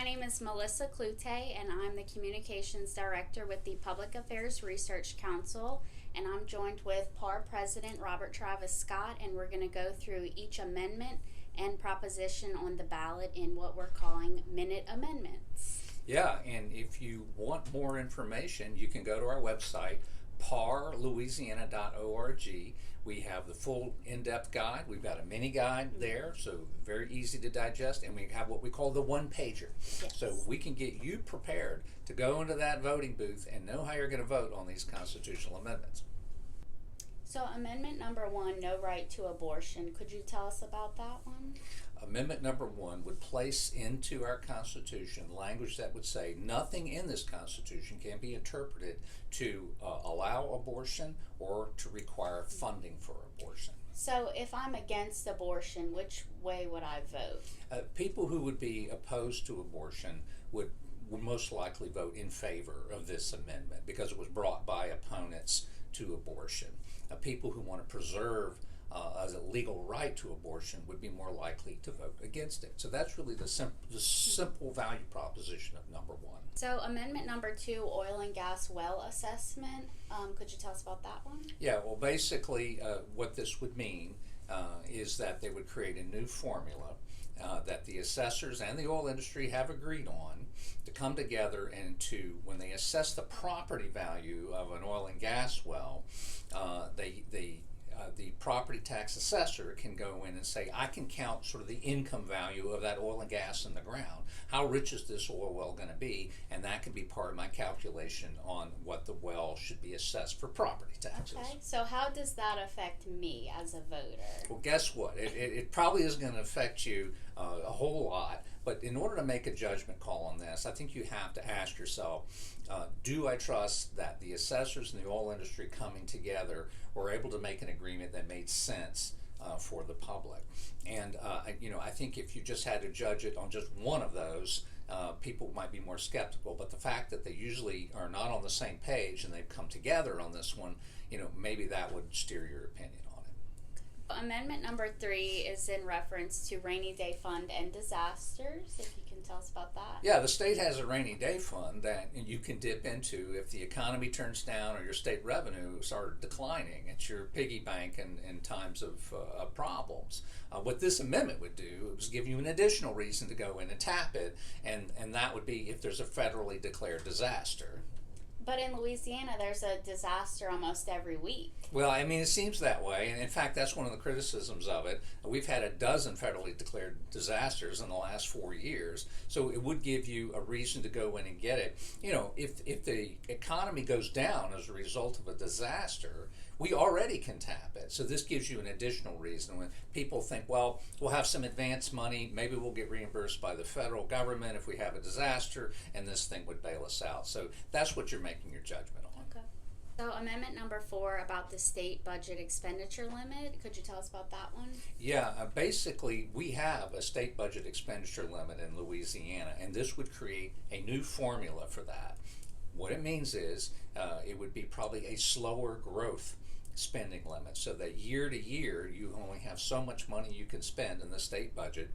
My name is Melissa Cloutet, and I'm the Communications Director with the Public Affairs Research Council. And I'm joined with PAR President Robert Travis Scott, and we're going to go through each amendment and proposition on the ballot in what we're calling minute amendments. Yeah, and if you want more information, you can go to our website, parlouisiana.org. We have the full in-depth guide. We've got a mini guide there, so very easy to digest, and we have what we call the one-pager. Yes. So we can get you prepared to go into that voting booth and know how you're going to vote on these constitutional amendments. So amendment number 1, no right to abortion. Could you tell us about that one? Amendment number 1 would place into our Constitution language that would say nothing in this Constitution can be interpreted to allow abortion or to require funding for abortion. So if I'm against abortion, which way would I vote? People who would be opposed to abortion would most likely vote in favor of this amendment because it was brought by opponents to abortion. People who want to preserve as a legal right to abortion would be more likely to vote against it. So that's really the simple value proposition of number 1. So amendment number 2, oil and gas well assessment. Could you tell us about that one? Yeah, well, basically what this would mean is that they would create a new formula that the assessors and the oil industry have agreed on to come together and to, when they assess the property value of an oil and gas well, the property tax assessor can go in and say, I can count sort of the income value of that oil and gas in the ground. How rich is this oil well going to be? And that can be part of my calculation on what the well should be assessed for property taxes. Okay, so how does that affect me as a voter? Well, guess what? It probably isn't going to affect you a whole lot, but in order to make a judgment call on this, I think you have to ask yourself, do I trust that the assessors and the oil industry coming together were able to make an agreement that made sense for the public? And I think if you just had to judge it on just one of those, people might be more skeptical. But the fact that they usually are not on the same page and they've come together on this one, maybe that would steer your opinion on it. Amendment number 3 is in reference to rainy day fund and disasters. If you can tell us about that. Yeah, the state has a rainy day fund that you can dip into if the economy turns down or your state revenues are declining. It's your piggy bank in times of problems. What this amendment would do is give you an additional reason to go in and tap it, and that would be if there's a federally declared disaster. But in Louisiana, there's a disaster almost every week. Well, I mean, it seems that way, and in fact, that's one of the criticisms of it. We've had a dozen federally declared disasters in the last 4 years, so it would give you a reason to go in and get it. If the economy goes down as a result of a disaster, we already can tap it. So this gives you an additional reason. When people think, well, we'll have some advance money, maybe we'll get reimbursed by the federal government if we have a disaster, and this thing would bail us out. So that's what you're making your judgment on. Okay. So amendment number 4 about the state budget expenditure limit. Could you tell us about that one? Yeah, basically we have a state budget expenditure limit in Louisiana, and this would create a new formula for that. What it means is it would be probably a slower growth spending limit, so that year to year you only have so much money you can spend in the state budget,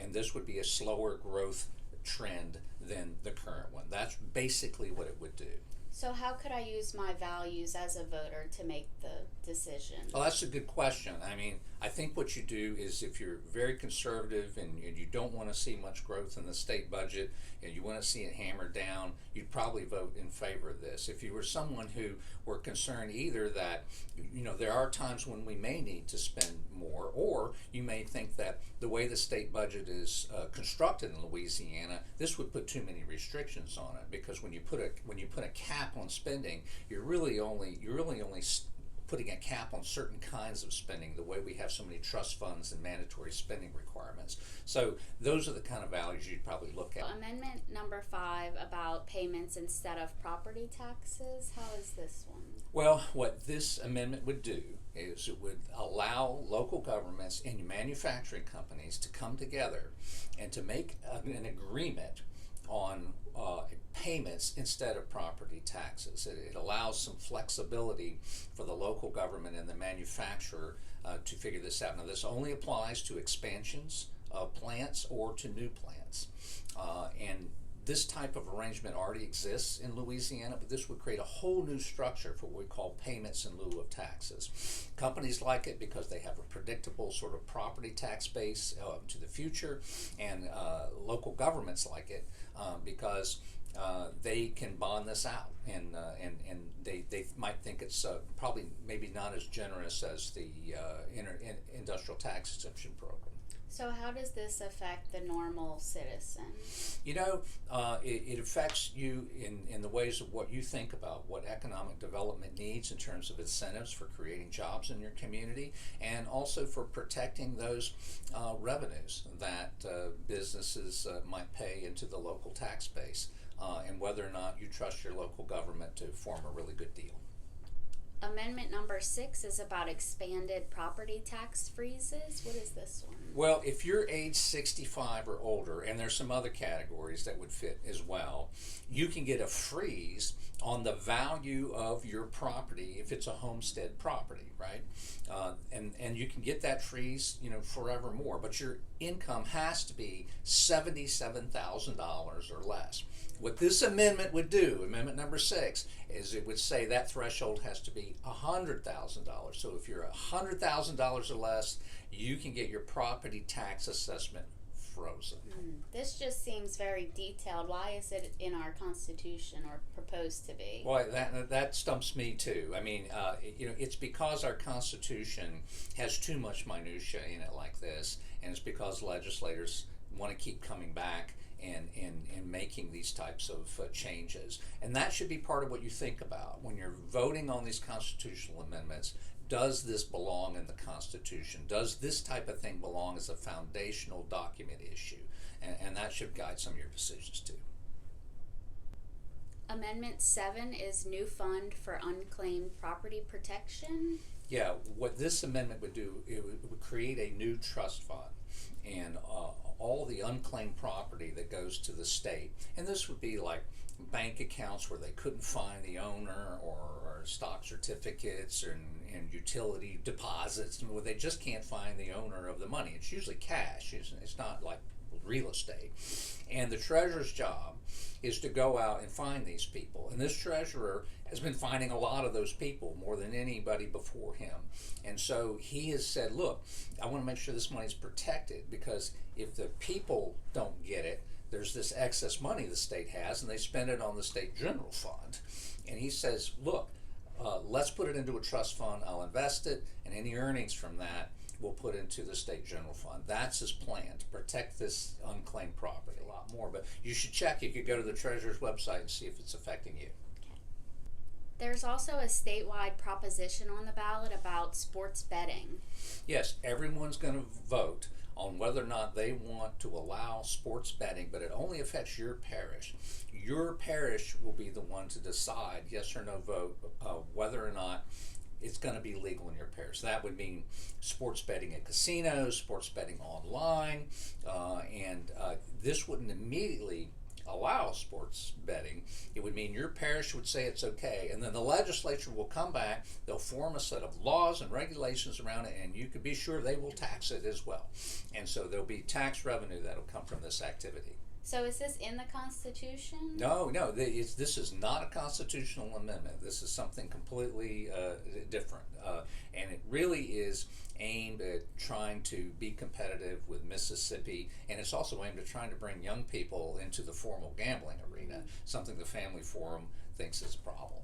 and this would be a slower growth trend than the current one. That's basically what it would do. So how could I use my values as a voter to make the decision? Well, that's a good question. I mean, I think what you do is if you're very conservative and you don't want to see much growth in the state budget and you want to see it hammered down, you'd probably vote in favor of this. If you were someone who were concerned either that, there are times when we may need to spend more, or you may think that the way the state budget is constructed in Louisiana, this would put too many restrictions on it, because when you put a cap on spending, you're really only putting a cap on certain kinds of spending, the way we have so many trust funds and mandatory spending requirements. So those are the kind of values you'd probably look at. Amendment number 5 about payments instead of property taxes. How is this one? Well, what this amendment would do is it would allow local governments and manufacturing companies to come together and to make an agreement on payments instead of property taxes. It allows some flexibility for the local government and the manufacturer to figure this out. Now, this only applies to expansions of plants or to new plants. this type of arrangement already exists in Louisiana, but this would create a whole new structure for what we call payments in lieu of taxes. Companies like it because they have a predictable sort of property tax base to the future, and local governments like it because they can bond this out, and they might think it's probably maybe not as generous as the industrial tax exemption program. So how does this affect the normal citizen? You know, it affects you in the ways of what you think about what economic development needs in terms of incentives for creating jobs in your community, and also for protecting those revenues that businesses might pay into the local tax base, and whether or not you trust your local government to form a really good deal. Amendment number 6 is about expanded property tax freezes. What is this one? Well, if you're age 65 or older, and there's some other categories that would fit as well, you can get a freeze on the value of your property if it's a homestead property, right? And you can get that freeze, forevermore. But your income has to be $77,000 or less. What this amendment would do, amendment number 6, is it would say that threshold has to be $100,000. So if you're $100,000 or less, you can get your property tax assessment frozen. This just seems very detailed. Why is it in our Constitution, or proposed to be? Boy, that stumps me too. I mean, it's because our Constitution has too much minutia in it like this, and it's because legislators want to keep coming back and making these types of changes. And that should be part of what you think about when you're voting on these constitutional amendments. Does this belong in the Constitution? Does this type of thing belong as a foundational document issue? And that should guide some of your decisions too. Amendment 7 is new fund for unclaimed property protection. Yeah, what this amendment would do, it would create a new trust fund, and all the unclaimed property that goes to the state, and this would be like bank accounts where they couldn't find the owner, or stock certificates, and utility deposits where they just can't find the owner of the money. It's usually cash. It's not like real estate. And the treasurer's job is to go out and find these people. And this treasurer has been finding a lot of those people, more than anybody before him. And so he has said, look, I want to make sure this money is protected, because if the people don't get it, there's this excess money the state has, and they spend it on the state general fund. And he says, look, let's put it into a trust fund. I'll invest it, and any earnings from that we'll put into the state general fund. That's his plan, to protect this unclaimed property a lot more. But you should check. You could go to the treasurer's website and see if it's affecting you. There's also a statewide proposition on the ballot about sports betting. Yes, everyone's going to vote on whether or not they want to allow sports betting, but it only affects your parish. Your parish will be the one to decide, yes or no vote, whether or not it's going to be legal in your parish. That would mean sports betting at casinos, sports betting online, and this wouldn't immediately allow sports betting. It would mean your parish would say it's okay, and then the legislature will come back, they'll form a set of laws and regulations around it, and you can be sure they will tax it as well. And so there'll be tax revenue that'll come from this activity. So is this in the Constitution? No, this is not a constitutional amendment. This is something completely different. And it really is aimed at trying to be competitive with Mississippi, and it's also aimed at trying to bring young people into the formal gambling arena, something the Family Forum thinks is a problem.